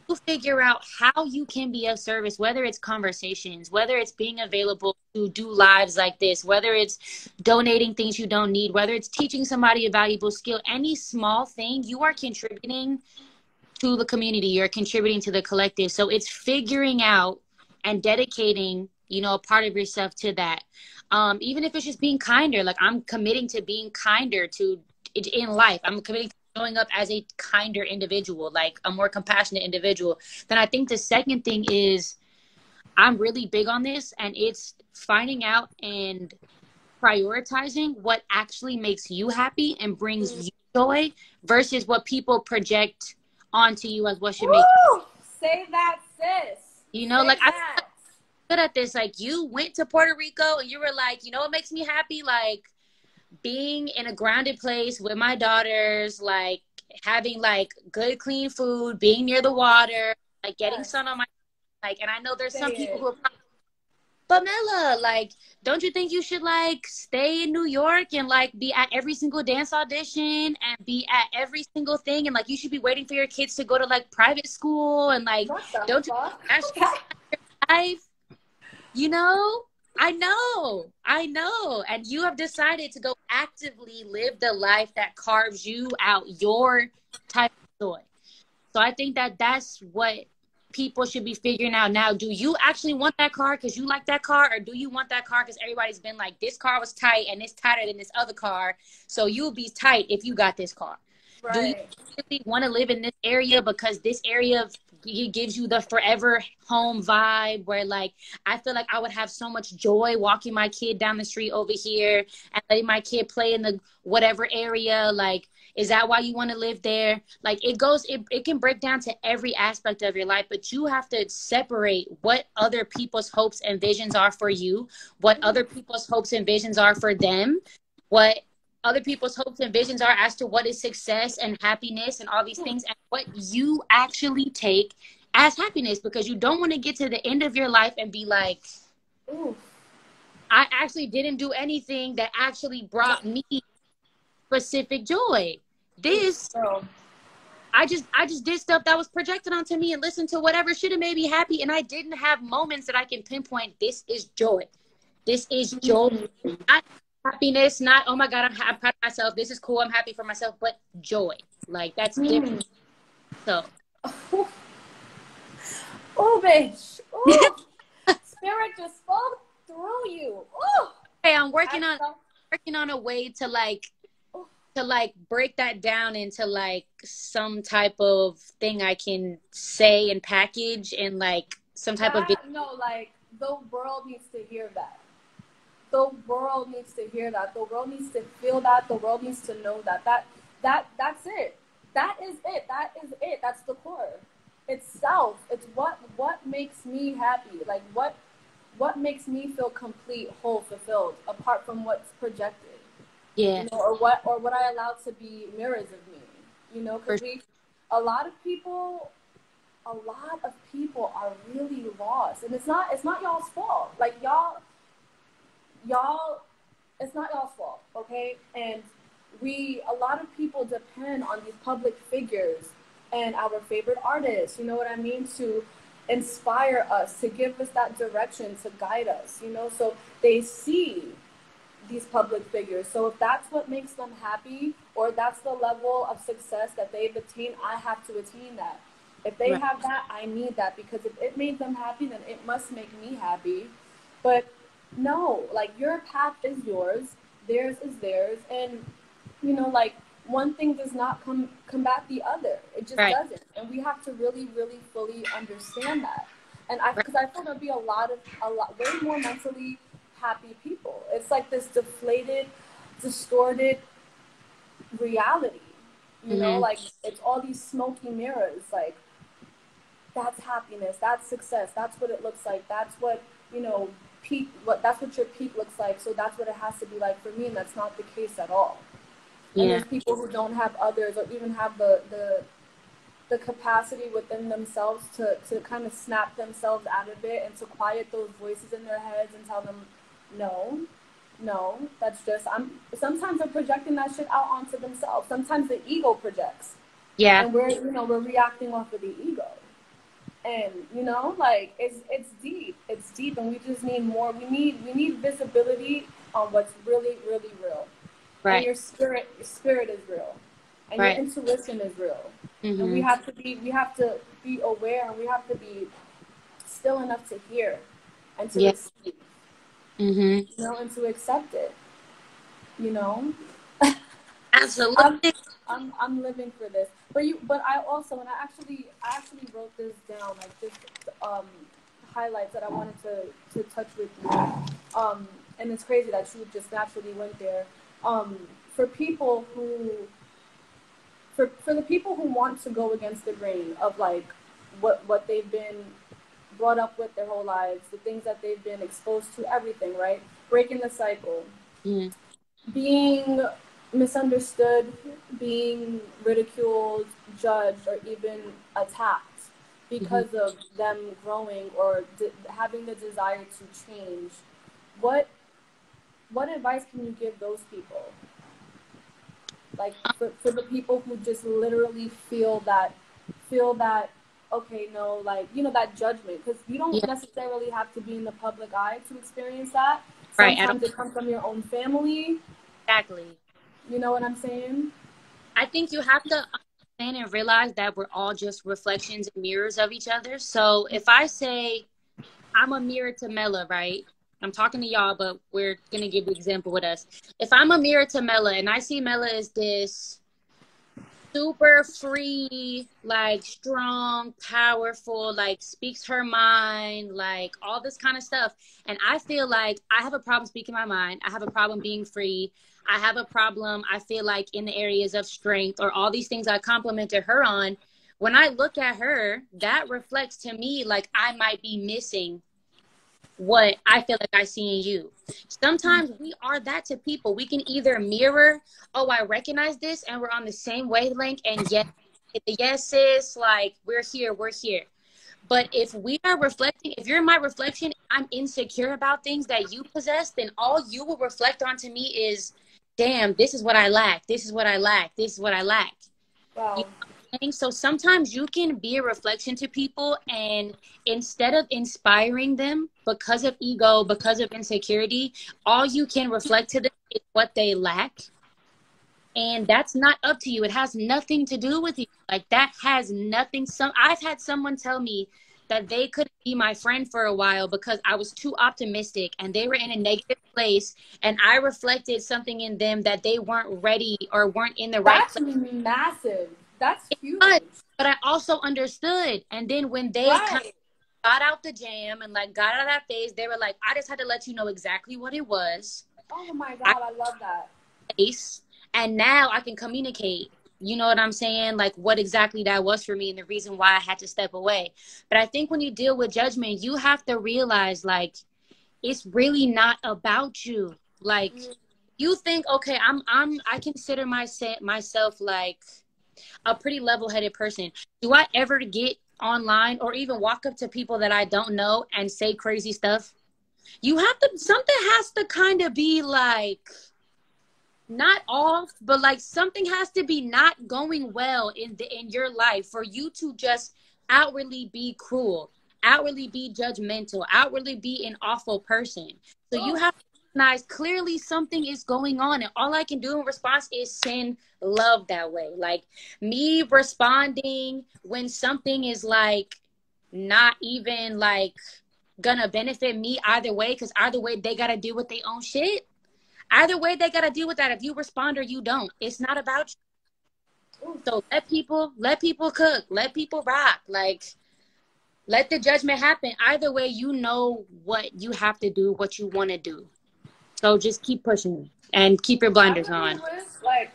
Speaker 2: You figure out how you can be of service, whether it's conversations, whether it's being available to do lives like this, whether it's donating things you don't need, whether it's teaching somebody a valuable skill. Any small thing, you are contributing to the community, you're contributing to the collective. So it's figuring out and dedicating, you know, a part of yourself to that. Even if it's just being kinder, like I'm committing to being kinder to in life. I'm committing to showing up as a kinder individual, like a more compassionate individual. Then I think the second thing is, I'm really big on this, and it's finding out and prioritizing what actually makes you happy and brings you joy versus what people project onto you as what should make,
Speaker 1: Woo! Say that, sis.
Speaker 2: you know, like
Speaker 1: Say
Speaker 2: I'm
Speaker 1: that.
Speaker 2: good at this. Like, you went to Puerto Rico and you were like, you know what makes me happy? Like being in a grounded place with my daughters, like having like good clean food, being near the water, like getting
Speaker 1: Yes.
Speaker 2: sun on my, like, and I know there's
Speaker 1: Say
Speaker 2: some people
Speaker 1: it.
Speaker 2: who are probably, but Mela, like, don't you think you should like stay in New York and like be at every single dance audition and be at every single thing, and like you should be waiting for your kids to go to like private school, and like,
Speaker 1: What the
Speaker 2: don't you
Speaker 1: fuck?
Speaker 2: think life, you know? I know. And you have decided to go actively live the life that carves you out your type of joy. So I think that that's what people should be figuring out now. Do you actually want that car because you like that car? Or do you want that car because everybody's been like, this car was tight and it's tighter than this other car, so you'll be tight if you got this car? Do you
Speaker 1: Right.
Speaker 2: really want to live in this area because this area it gives you the forever home vibe, where like I feel like I would have so much joy walking my kid down the street over here and letting my kid play in the whatever area? Like, is that why you want to live there? Like, it can break down to every aspect of your life, but you have to separate what other people's hopes and visions are for you, what other people's hopes and visions are for them, what other people's hopes and visions are as to what is success and happiness and all these things, and what you actually take as happiness, because you don't want to get to the end of your life and be like,
Speaker 1: Ooh.
Speaker 2: I actually didn't do anything that actually brought me specific joy. This,
Speaker 1: So,
Speaker 2: I just did stuff that was projected onto me and listened to whatever should have made me happy, and I didn't have moments that I can pinpoint. This is joy. This is joy. Not happiness. Not, oh my God, I'm proud of myself. This is cool. I'm happy for myself. But joy. Like, that's different. So.
Speaker 1: oh, bitch. Oh, spirit just fall through you. Oh.
Speaker 2: Hey, I'm working on a way to like break that down into like some type of thing I can say and package, and like some type of
Speaker 1: No, like the world needs to hear that. The world needs to hear that. The world needs to feel that. The world needs to know that. That's it. That is it. That is it. That's the core. It's self. It's what makes me happy. Like what makes me feel complete, whole, fulfilled, apart from what's projected.
Speaker 2: yeah.
Speaker 1: You know, or what I allow to be mirrors of me. You know, because a lot of people are really lost, and it's not y'all's fault. Like y'all, it's not y'all's fault, okay? And a lot of people depend on these public figures and our favorite artists, you know what I mean, to inspire us, to give us that direction, to guide us, you know. So they see these public figures. So if that's what makes them happy, or that's the level of success that they've attained, I have to attain that. If they
Speaker 2: Right.
Speaker 1: have that, I need that, because if it made them happy, then it must make me happy. But no, like, your path is yours, theirs is theirs, and like, one thing does not combat the other. It just
Speaker 2: Right.
Speaker 1: doesn't, and we have to really, really fully understand that. And I,
Speaker 2: Right.
Speaker 1: because I feel there'll be way more mentally happy people. It's like this deflated, distorted reality.
Speaker 2: Mm-hmm.
Speaker 1: Like, it's all these smoky mirrors. Like, that's happiness, that's success, that's what it looks like, that's what peak. That's what your peak looks like. So that's what it has to be like for me, and that's not the case at all. And
Speaker 2: Yeah.
Speaker 1: there's people who don't have others, or even have the capacity within themselves to kind of snap themselves out of it, and to quiet those voices in their heads and tell them, no, no, that's just, sometimes they're projecting that shit out onto themselves. Sometimes the ego projects,
Speaker 2: Yeah.
Speaker 1: and we're reacting off of the ego. And like, it's deep. It's deep, and we just need more. We need visibility on what's really, really real. And
Speaker 2: Right.
Speaker 1: your spirit is real, and your
Speaker 2: Right.
Speaker 1: intuition is real. And we
Speaker 2: Mm-hmm.
Speaker 1: have to be aware, and we have to be still enough to hear and to
Speaker 2: Yeah.
Speaker 1: receive,
Speaker 2: Mm-hmm.
Speaker 1: and to accept it. You know, I'm
Speaker 2: Absolutely.
Speaker 1: I'm living for this. But I also, and I actually wrote this down, like, this um highlights that I wanted to touch with you. And it's crazy that you just naturally went there. Um, for people who for the people who want to go against the grain of, like, what they've been brought up with their whole lives, the things that they've been exposed to, everything, right? Breaking the cycle,
Speaker 2: Mm-hmm.
Speaker 1: being misunderstood, being ridiculed, judged, or even attacked
Speaker 2: Mm-hmm.
Speaker 1: because of them growing, or having the desire to change. What what advice can you give those people? Like, for the people who just literally feel that, okay, no, like, that judgment, because you don't
Speaker 2: Yeah.
Speaker 1: necessarily have to be in the public eye to experience that.
Speaker 2: Right. I don't.
Speaker 1: Sometimes it comes from your own family.
Speaker 2: Exactly.
Speaker 1: You know what I'm saying?
Speaker 2: I think you have to understand and realize that we're all just reflections and mirrors of each other. So if I say I'm a mirror to Mela, right? I'm talking to y'all, but we're gonna give the example with us. If I'm a mirror to Mela and I see Mela as this super free, like strong, powerful, like speaks her mind, like all this kind of stuff. And I feel like I have a problem speaking my mind. I have a problem being free. I have a problem, I feel like, in the areas of strength, or all these things I complimented her on. When I look at her, that reflects to me like I might be missing what I feel like I see in you. Sometimes we are that to people. We can either mirror, oh, I recognize this, and we're on the same wavelength, and yes, yes, sis, like, we're here, we're here. But if we are reflecting, if you're my reflection, I'm insecure about things that you possess, then all you will reflect onto me is, damn, this is what I lack. This is what I lack. This is what I lack. You
Speaker 1: Wow.
Speaker 2: know what I'm saying? So sometimes you can be a reflection to people, and instead of inspiring them because of ego, because of insecurity, all you can reflect to them is what they lack. And that's not up to you. It has nothing to do with you. Like, that has nothing. I've had someone tell me that they couldn't be my friend for a while because I was too optimistic, and they were in a negative place, and I reflected something in them that they weren't ready or weren't in the right
Speaker 1: That's
Speaker 2: place.
Speaker 1: massive. That's
Speaker 2: But
Speaker 1: huge.
Speaker 2: I also understood. And then when they kind
Speaker 1: Right.
Speaker 2: of got out the jam and like got out of that phase, they were like, I just had to let you know exactly what it was.
Speaker 1: Oh my
Speaker 2: I
Speaker 1: God, I love that.
Speaker 2: face, and now I can communicate. You know what I'm saying? Like, what exactly that was for me and the reason why I had to step away. But I think when you deal with judgment, you have to realize, like, it's really not about you. Like,
Speaker 1: Mm.
Speaker 2: you think, okay, I consider myself like a pretty level-headed person. Do I ever get online or even walk up to people that I don't know and say crazy stuff? You have to, something has to kind of be like, not off, but like something has to be not going well in your life for you to just outwardly be cruel, outwardly be judgmental, outwardly be an awful person. So you
Speaker 1: Oh,
Speaker 2: have recognize clearly something is going on, and all I can do in response is send love that way. Like me responding when something is like not even like gonna benefit me either way, because either way they gotta deal with their own shit. Either way they gotta deal with that if you respond or you don't. It's not about you. So let people cook, let people rock. Like let the judgment happen. Either way, you know what you have to do, what you want to do. So just keep pushing and keep your
Speaker 1: I
Speaker 2: blinders
Speaker 1: really
Speaker 2: on.
Speaker 1: wish, like,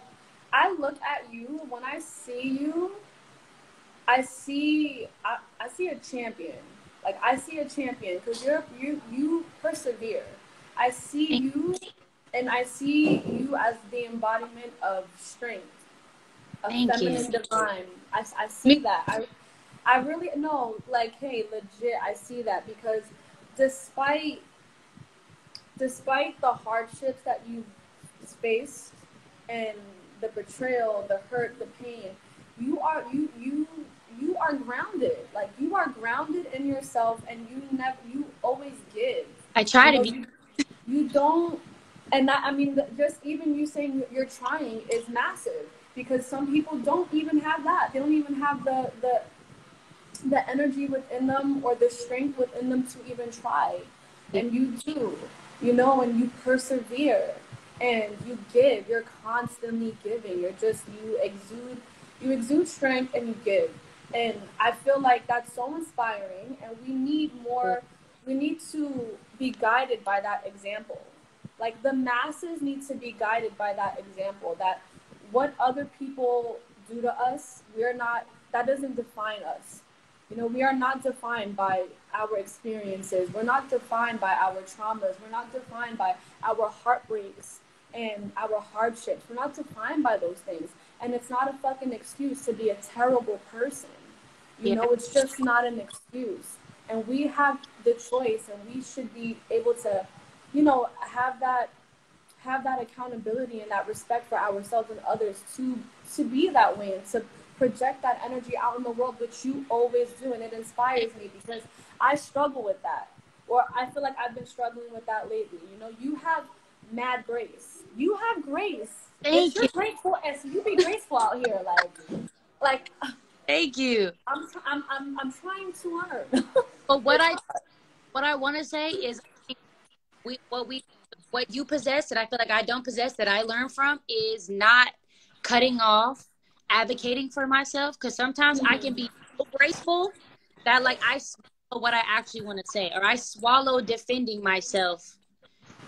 Speaker 1: I look at you, when I see you, I see a champion. Like, I see a champion because you persevere. I see you, and I see you as the embodiment of strength, a
Speaker 2: Thank you.
Speaker 1: feminine divine. I
Speaker 2: Me,
Speaker 1: see that. I really know, like, hey, legit, I see that because despite despite the hardships that you've faced and the betrayal, the hurt, the pain, you are grounded. Like, you are grounded in yourself, and you always give.
Speaker 2: I try
Speaker 1: You
Speaker 2: to
Speaker 1: know,
Speaker 2: be.
Speaker 1: you don't, and that, I mean, just even you saying you're trying is massive because some people don't even have that. They don't even have the energy within them or the strength within them to even try. And you do, and you persevere and you give. You're constantly giving. You exude strength and you give. And I feel like that's so inspiring, and we need to be guided by that example. Like, the masses need to be guided by that example, that what other people do to us, that doesn't define us. We are not defined by our experiences. We're not defined by our traumas. We're not defined by our heartbreaks and our hardships. We're not defined by those things. And it's not a fucking excuse to be a terrible person.
Speaker 2: Yeah.
Speaker 1: It's just not an excuse. And we have the choice, and we should be able to, have that accountability and that respect for ourselves and others to be that way and to project that energy out in the world, which you always do. And it inspires me because I struggle with that, or I feel like I've been struggling with that lately. You have mad grace. You have grace, but
Speaker 2: Thank
Speaker 1: you're
Speaker 2: you.
Speaker 1: grateful, and so you be graceful out here, like
Speaker 2: Thank you.
Speaker 1: I'm trying to learn.
Speaker 2: But what
Speaker 1: It's
Speaker 2: I
Speaker 1: hard.
Speaker 2: what I want to say is what you possess that I feel like I don't possess that I learn from is not cutting off advocating for myself, because sometimes I can be so graceful that like I swallow what I actually want to say, or I swallow defending myself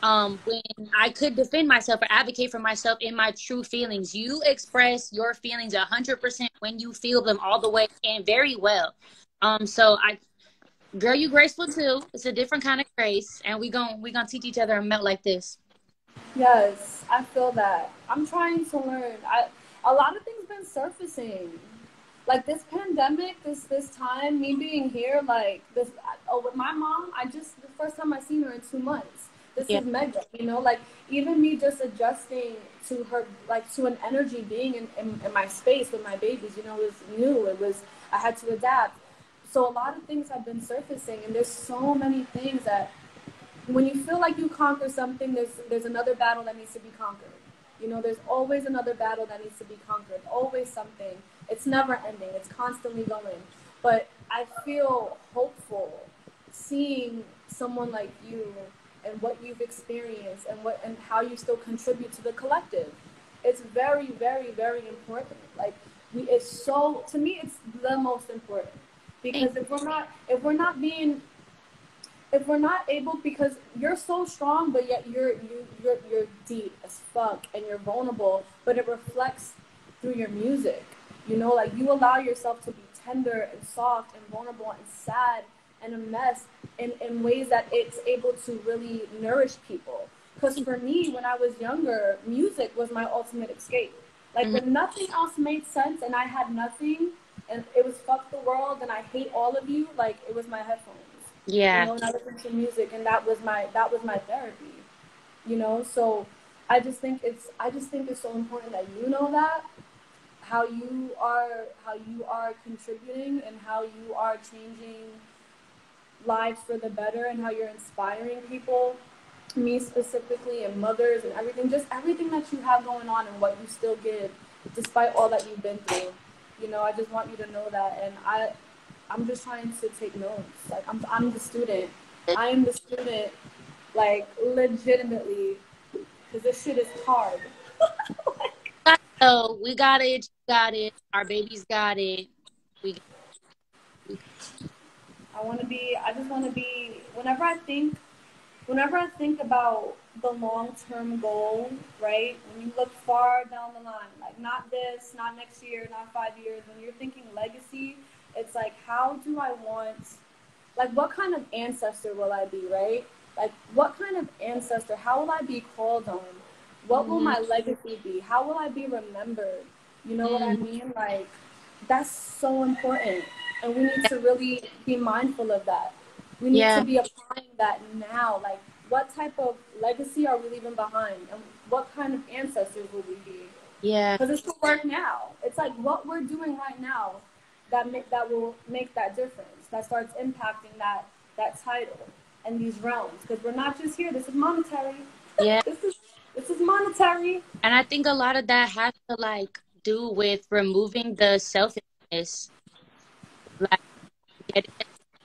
Speaker 2: when I could defend myself or advocate for myself in my true feelings. You express your feelings 100% when you feel them all the way and very well. So I Girl, you graceful too. It's a different kind of grace, and we gonna teach each other and melt like this.
Speaker 1: Yes, I feel that. I'm trying to learn. A lot of things been surfacing. Like, this pandemic, this time, me being here, like this. Oh, with my mom, the first time I seen her in 2 months. This
Speaker 2: Yeah,
Speaker 1: is mega, like, even me just adjusting to her, like, to an energy being in my space with my babies. It was new. I had to adapt. So a lot of things have been surfacing, and there's so many things that when you feel like you conquer something, there's another battle that needs to be conquered. There's always another battle that needs to be conquered. Always something. It's never ending. It's constantly going. But I feel hopeful seeing someone like you and what you've experienced and how you still contribute to the collective. It's very, very, very important. Like, it's so, to me, it's the most important,
Speaker 2: thank
Speaker 1: because if we're not able, because you're so strong, but yet you're deep as fuck and you're vulnerable, but it reflects through your music. Like, you allow yourself to be tender and soft and vulnerable and sad and a mess in ways that it's able to really nourish people. Because
Speaker 2: you.
Speaker 1: for me, when I was younger, music was my ultimate escape. Like,
Speaker 2: Mhm.
Speaker 1: when nothing else made sense and I had nothing, and it was fuck the world and I hate all of you, like, it was my headphones.
Speaker 2: Yeah,
Speaker 1: And I listened to music, and that was my therapy. So I just think it's so important that that how you are contributing and how you are changing lives for the better and how you're inspiring people. me specifically and mothers and everything, just everything that you have going on and what you still give despite all that you've been through. You know, I just want you to know that, and I'm just trying to take notes. Like I'm the student. I am the student, like legitimately, because this shit is hard.
Speaker 2: So we got it. You got it. Our babies got it. We.
Speaker 1: I want to be. I just want to be. Whenever I think about the long-term goal, right? When you look far down the line, like not this, not next year, not 5 years, when you're thinking legacy, it's like, how do I want, like, what kind of ancestor will I be, right? Like, what kind of ancestor, how will I be called on? What will
Speaker 2: Mm-hmm.
Speaker 1: my legacy be? How will I be remembered? You know what I
Speaker 2: Mm-hmm.
Speaker 1: mean? Like, that's so important. And we need to really be mindful of that. We need to
Speaker 2: Yeah.
Speaker 1: be applying that now. Like, what type of legacy are we leaving behind? And what kind of ancestors will we be?
Speaker 2: Yeah.
Speaker 1: Because it's the work now. It's like what we're doing right now that will make that difference. That starts impacting that title and these realms. Because we're not just here. This is monetary.
Speaker 2: Yeah.
Speaker 1: This is monetary.
Speaker 2: And I think a lot of that has to like do with removing the selfishness, like getting,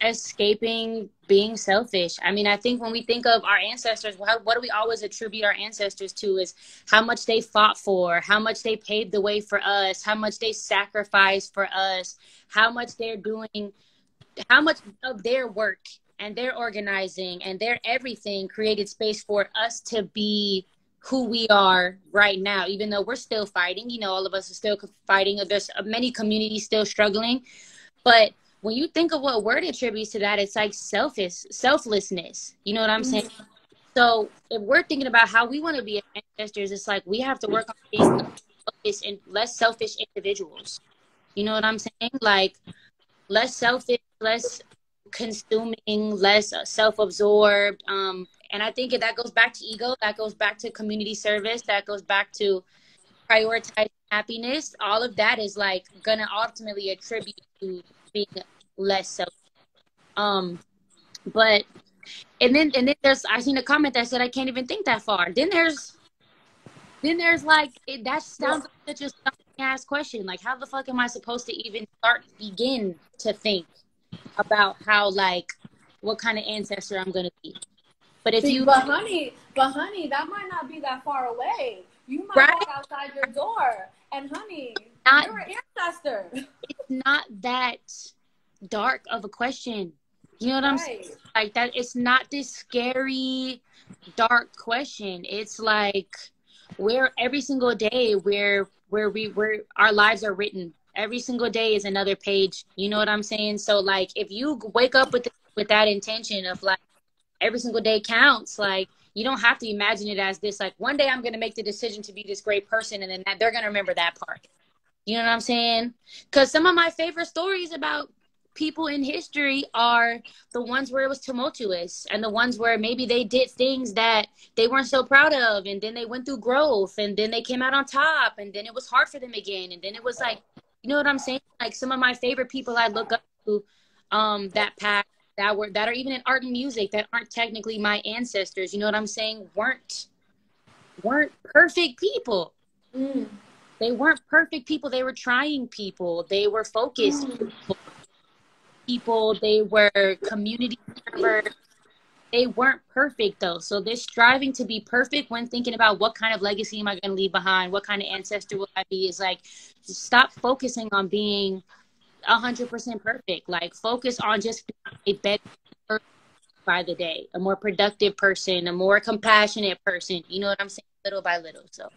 Speaker 2: escaping being selfish. I mean, I think when we think of our ancestors, what do we always attribute our ancestors to is how much they fought for, how much they paved the way for us, how much they sacrificed for us, how much they're doing, how much of their work and their organizing and their everything created space for us to be who we are right now, even though we're still fighting. You know, all of us are still fighting. There's many communities still struggling. But when you think of what word attributes to that, it's like selflessness. You know what I'm saying?
Speaker 1: Mm-hmm.
Speaker 2: So if we're thinking about how we want to be ancestors, it's like we have to work on being less selfish individuals. You know what I'm saying? Like less selfish, less consuming, less self-absorbed. And I think that goes back to ego, that goes back to community service, that goes back to prioritizing happiness. All of that is like gonna ultimately attribute to being less self. Um, but and then there's I seen a comment that said I can't even think that far. Then there's like that sounds like such a stunning ass question. Like how the fuck am I supposed to even begin to think about how like what kind of ancestor I'm gonna be. But if
Speaker 1: See,
Speaker 2: you
Speaker 1: but honey, that might not be that far away. You might
Speaker 2: right,
Speaker 1: walk outside your door, and honey,
Speaker 2: not
Speaker 1: you're an ancestor.
Speaker 2: it's not that dark of a question. You know what I'm saying?
Speaker 1: Right.
Speaker 2: Like that it's not this scary dark question. It's like where every single day where our lives are written. Every single day is another page. You know what I'm saying? So like if you wake up with that intention of like every single day counts. Like you don't have to imagine it as this. Like one day I'm gonna make the decision to be this great person, and then they're gonna remember that part. You know what I'm saying? Because some of my favorite stories about people in history are the ones where it was tumultuous and the ones where maybe they did things that they weren't so proud of, and then they went through growth, and then they came out on top, and then it was hard for them again, and then it was like, you know what I'm saying? Like some of my favorite people I look up to, that path that are even in art and music that aren't technically my ancestors. You know what I'm saying? Weren't perfect people.
Speaker 1: Mm.
Speaker 2: They weren't perfect people. They were trying people. They were focused people. They were community servers. They weren't perfect though. So this striving to be perfect when thinking about what kind of legacy am I going to leave behind? What kind of ancestor will I be? Is like stop focusing on being 100% perfect. Like focus on just being a better person by the day, a more productive person, a more compassionate person. You know what I'm saying? Little by little. So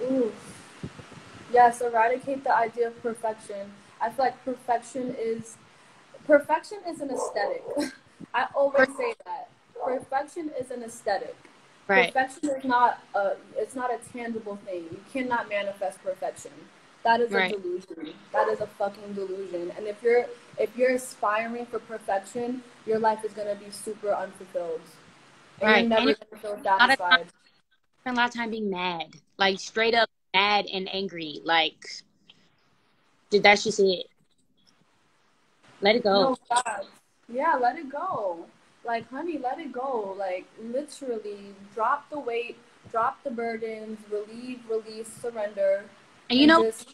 Speaker 1: Ooh. Yes, eradicate the idea of perfection. I feel like perfection is an aesthetic. I always say that. Perfection is an aesthetic.
Speaker 2: right,
Speaker 1: Perfection is not a it's not a tangible thing. You cannot manifest perfection. That is a
Speaker 2: right,
Speaker 1: delusion. That is a fucking delusion. And if you're aspiring for perfection, your life is gonna be super unfulfilled. And you're
Speaker 2: right. And
Speaker 1: never
Speaker 2: it's
Speaker 1: gonna feel
Speaker 2: a lot of time,
Speaker 1: satisfied.
Speaker 2: spend a lot of time being mad, like straight up mad and angry. Like, dude, that's just it. Let it go.
Speaker 1: No, God. Yeah, let it go. Like, honey, let it go. Like, literally, drop the weight, drop the burdens, relieve, release, surrender,
Speaker 2: And you
Speaker 1: and
Speaker 2: know,
Speaker 1: just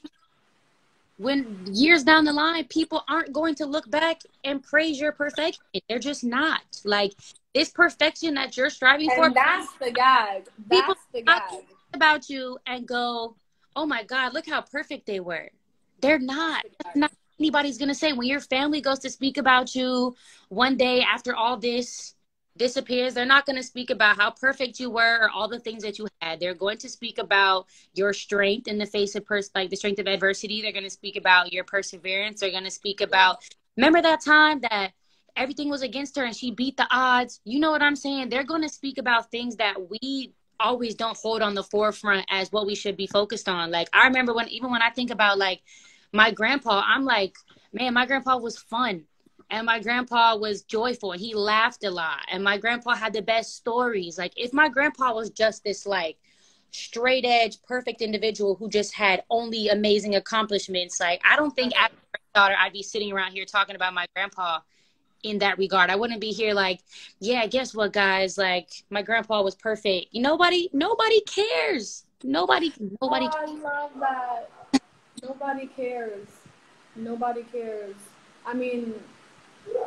Speaker 2: when years down the line, people aren't going to look back and praise your perfection. They're just not. Like, this perfection that you're striving for,
Speaker 1: and that's the gag.
Speaker 2: people
Speaker 1: That's the
Speaker 2: are not
Speaker 1: gag.
Speaker 2: thinking about you and go, oh my God, look how perfect they were. They're
Speaker 1: That's
Speaker 2: not.
Speaker 1: the
Speaker 2: That's
Speaker 1: gag.
Speaker 2: not what anybody's going to say. When your family goes to speak about you one day after all this disappears, they're not going to speak about how perfect you were or all the things that you had. They're going to speak about your strength in the face of like the strength of adversity. They're going to speak about your perseverance. They're going to speak about, remember that time that everything was against her and she beat the odds. You know what I'm saying? They're going to speak about things that we always don't hold on the forefront as what we should be focused on. Like, I remember even when I think about like my grandpa, I'm like, man, my grandpa was fun. And my grandpa was joyful and he laughed a lot. And my grandpa had the best stories. Like, if my grandpa was just this like straight edge, perfect individual who just had only amazing accomplishments, like, I don't think as a granddaughter I'd be sitting around here talking about my grandpa in that regard. I wouldn't be here like, yeah, guess what, guys? Like, my grandpa was perfect. Nobody cares. Nobody.
Speaker 1: Oh, I love that. Nobody cares. Nobody cares. I mean,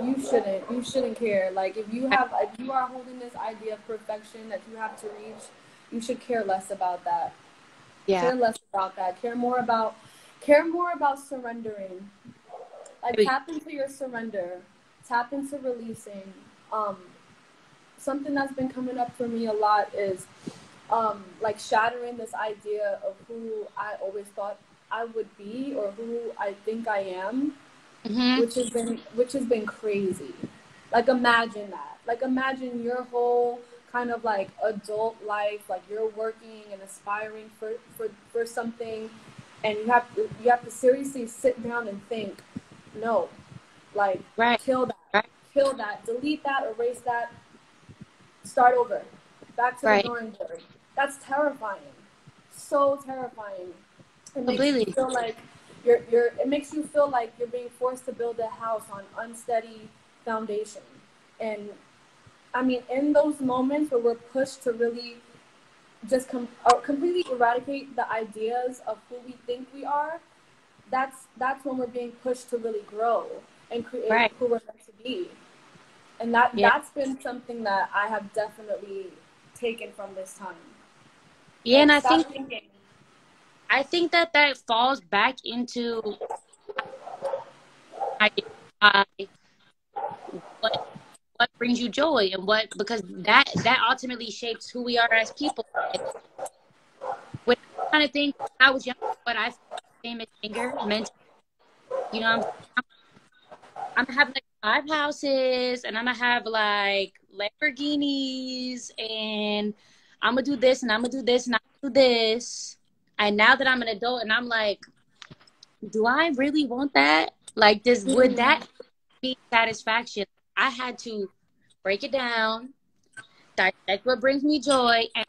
Speaker 1: you shouldn't. You shouldn't care. Like, if you are holding this idea of perfection that you have to reach, you should care less about that.
Speaker 2: Yeah.
Speaker 1: Care less about that. Care more about surrendering. Like, tap into your surrender. Tap into releasing. Um, Something that's been coming up for me a lot is like shattering this idea of who I always thought I would be or who I think I am,
Speaker 2: Mm-hmm.
Speaker 1: which has been crazy. Like, imagine that. Like, imagine your whole kind of like adult life, like you're working and aspiring for something, and you have to seriously sit down and think, no, like,
Speaker 2: Right.
Speaker 1: kill that,
Speaker 2: Right.
Speaker 1: delete that, erase that, start over, back to the
Speaker 2: Right.
Speaker 1: drawing board. That's terrifying. So terrifying. It makes you
Speaker 2: Completely.
Speaker 1: feel like it makes you feel like you're being forced to build a house on unsteady foundation. And I mean, in those moments where we're pushed to really just completely eradicate the ideas of who we think we are, that's when we're being pushed to really grow and create
Speaker 2: Right.
Speaker 1: who we're meant to be. And
Speaker 2: Yeah.
Speaker 1: that's been something that I have definitely taken from this time.
Speaker 2: Yeah. And
Speaker 1: Like,
Speaker 2: I think
Speaker 1: stop thinking.
Speaker 2: that falls back into identify what brings you joy and what, because that ultimately shapes who we are as people. Like, when I kind of think when I was young, what I felt famous singer meant, you know, I'm gonna have like 5 houses and I'm gonna have like Lamborghinis and I'm gonna do this and I'm gonna do this and I'm gonna do this. And now that I'm an adult and I'm like, do I really want that? Like, would
Speaker 1: Mm.
Speaker 2: that be satisfaction? I had to break it down, dissect what brings me joy, and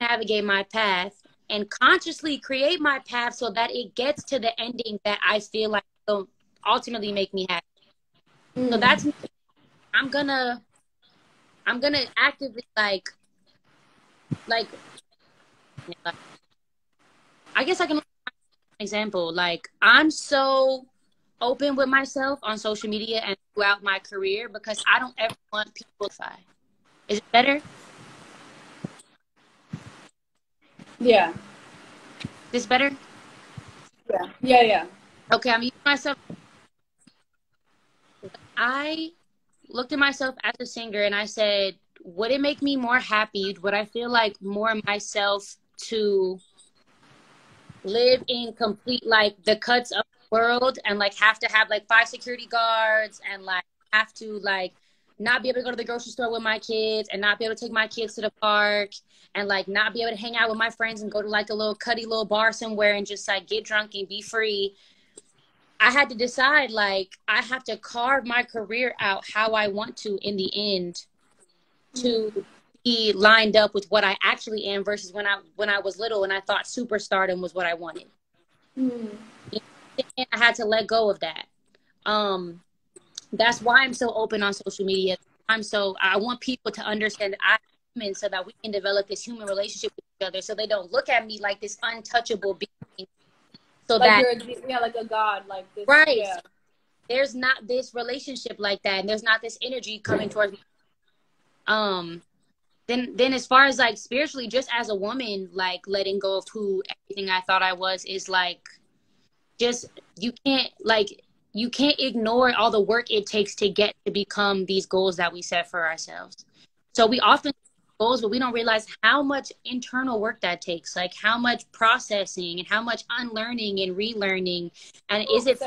Speaker 2: navigate my path and consciously create my path so that it gets to the ending that I feel like will ultimately make me happy. So that's
Speaker 1: Mm.
Speaker 2: me. I'm gonna actively like I guess I can example. Like, I'm so open with myself on social media and throughout my career because I don't ever want people to fight. Is it better?
Speaker 1: Yeah.
Speaker 2: This better?
Speaker 1: Yeah. Yeah. Yeah.
Speaker 2: Okay, I'm using myself. I looked at myself as a singer and I said, would it make me more happy? Would I feel like more myself to live in complete like the cuts of the world and like have to have like 5 security guards and like have to like not be able to go to the grocery store with my kids and not be able to take my kids to the park and like not be able to hang out with my friends and go to like a little cutty little bar somewhere and just like get drunk and be free. I had to decide, like, I have to carve my career out how I want to in the end to be lined up with what I actually am versus when I was little and I thought superstardom was what I wanted.
Speaker 1: Mm.
Speaker 2: And I had to let go of that. Um, that's why I'm so open on social media. time. So I want people to understand that I'm human so that we can develop this human relationship with each other so they don't look at me like this untouchable being. So
Speaker 1: like
Speaker 2: that,
Speaker 1: you're like a god, like this.
Speaker 2: right.
Speaker 1: Yeah.
Speaker 2: So there's not this relationship like that, and there's not this energy coming towards me. Then as far as like spiritually, just as a woman, like letting go of who everything I thought I was is like, just you can't ignore all the work it takes to get to become these goals that we set for ourselves. So we often set goals, but we don't realize how much internal work that takes, like how much processing and how much unlearning and relearning. And is it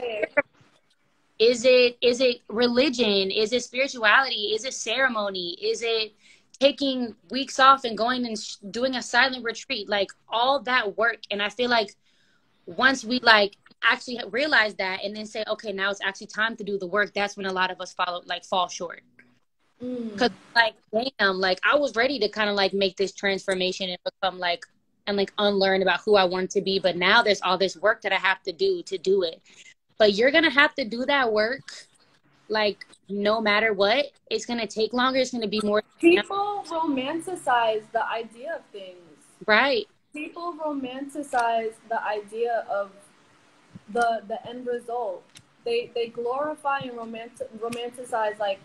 Speaker 2: religion? Is it spirituality? Is it ceremony? Is it taking weeks off and going and doing a silent retreat? Like all that work. And I feel like once we like actually realize that and then say, okay, now it's actually time to do the work, that's when a lot of us fall short. Because like, damn, like I was ready to kind of like make this transformation and become like, and like unlearn about who I want to be. But now there's all this work that I have to do it. But you're going to have to do that work, like, no matter what. It's going to take longer. It's going to be more.
Speaker 1: People romanticize the idea of things.
Speaker 2: Right.
Speaker 1: People romanticize the idea of the end result. They glorify and romanticize, like,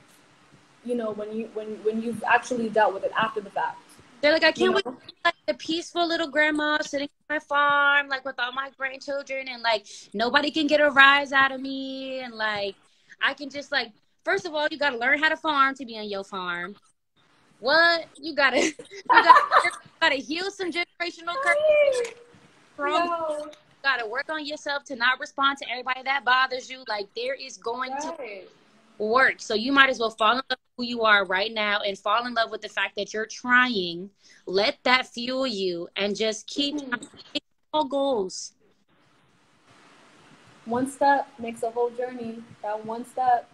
Speaker 1: you know, when you've actually dealt with it after the fact.
Speaker 2: They're like, I can't wait to be like the peaceful little grandma sitting on my farm, like with all my grandchildren, and like nobody can get a rise out of me, and like I can just like, first of all, you gotta learn how to farm to be on your farm. What you gotta heal some generational curses. You gotta work on yourself to not respond to everybody that bothers you. Like there is going to work. So you might as well fall in love with who you are right now and fall in love with the fact that you're trying. Let that fuel you and just keep all goals.
Speaker 1: One step makes a whole journey. That one step,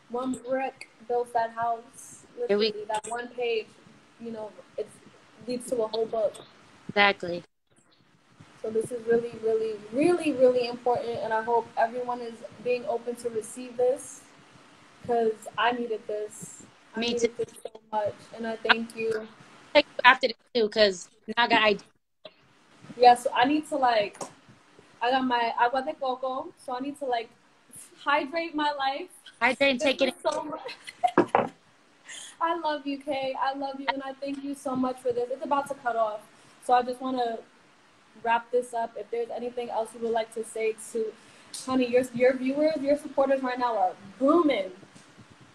Speaker 1: one brick builds that house. Literally, that one page, you know, it leads to a whole book.
Speaker 2: Exactly.
Speaker 1: So this is really, really, really, really important, and I hope everyone is being open to receive this. Because I needed this. I needed this so much. And I thank you.
Speaker 2: Thank you after this too, because now I got ideas.
Speaker 1: Yeah, so I need to like, I got my agua de coco, so I need to like hydrate my life.
Speaker 2: Hydrate and take it.
Speaker 1: So much. I love you, Kay. I love you, and I thank you so much for this. It's about to cut off. So I just want to wrap this up. If there's anything else you would like to say to, honey, your viewers, your supporters right now are booming.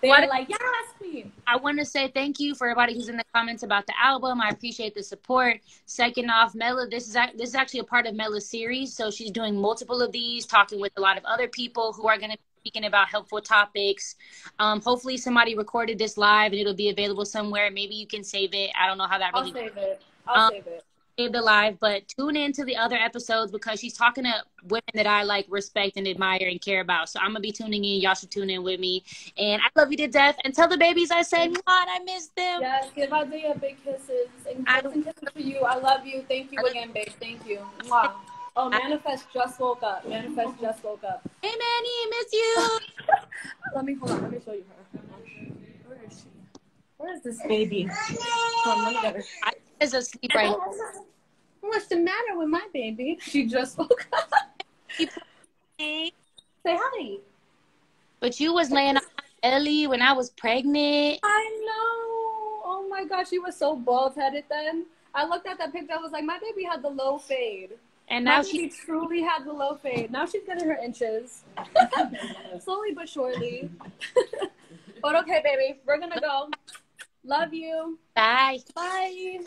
Speaker 1: They're like, yes, queen.
Speaker 2: I want to say thank you for everybody who's in the comments about the album. I appreciate the support. Second off, Mela, this is actually a part of Mela's series. So she's doing multiple of these, talking with a lot of other people who are going to be speaking about helpful topics. Hopefully somebody recorded this live and it'll be available somewhere. Maybe you can save it. I don't know how that really
Speaker 1: I'll save it. I'll save it.
Speaker 2: Save the live, but tune into the other episodes because she's talking to women that I like, respect, and admire and care about. So I'm gonna be tuning in. Y'all should tune in with me. And I love you to death. And tell the babies I said, "Mwah, I miss them."
Speaker 1: Yes, give Isaiah big kisses and kisses for you. I love you. Thank you again, babe. Thank you. Mwah. Oh, Manifest just woke up. Manifest just woke up.
Speaker 2: Hey, Manny, miss you.
Speaker 1: Let me show you her. Where is she? Where is this baby? Come on, let me get her.
Speaker 2: Is asleep right now.
Speaker 1: What's the matter with my baby? She just woke up. Say hi.
Speaker 2: But you was laying on my belly when I was pregnant.
Speaker 1: I know. Oh my gosh, she was so bald-headed then. I looked at that picture. I was like, my baby had the low fade.
Speaker 2: And now
Speaker 1: she truly had the low fade. Now she's getting her inches. Slowly but surely. But okay, baby, we're gonna go. Love you.
Speaker 2: Bye.
Speaker 1: Bye.